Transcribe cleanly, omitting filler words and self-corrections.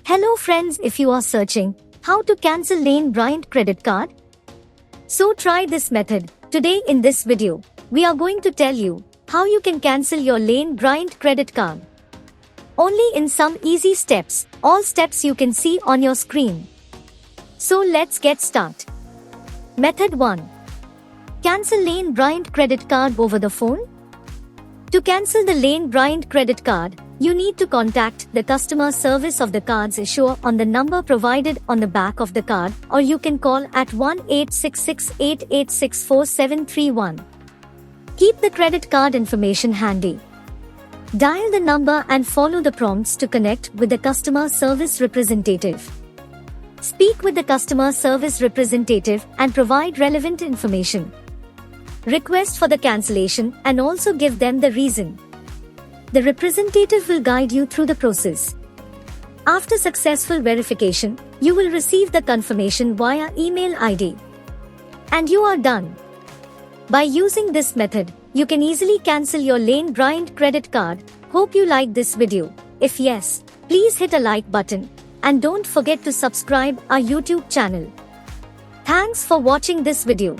Hello friends, if you are searching how to cancel Lane Bryant credit card, so try this method. Today in this video, we are going to tell you how you can cancel your Lane Bryant credit card. Only in some easy steps, all steps you can see on your screen. So let's get started. Method 1. Cancel Lane Bryant credit card over the phone. To cancel the Lane Bryant credit card, you need to contact the customer service of the card's issuer on the number provided on the back of the card, or you can call at 1-866-886-4731. Keep the credit card information handy. Dial the number and follow the prompts to connect with the customer service representative. Speak with the customer service representative and provide relevant information. Request for the cancellation and also give them the reason. The representative will guide you through the process. After successful verification, you will receive the confirmation via email ID. And you are done. By using this method, you can easily cancel your Lane Bryant credit card. Hope you like this video. If yes, please hit a like button and don't forget to subscribe our YouTube channel. Thanks for watching this video.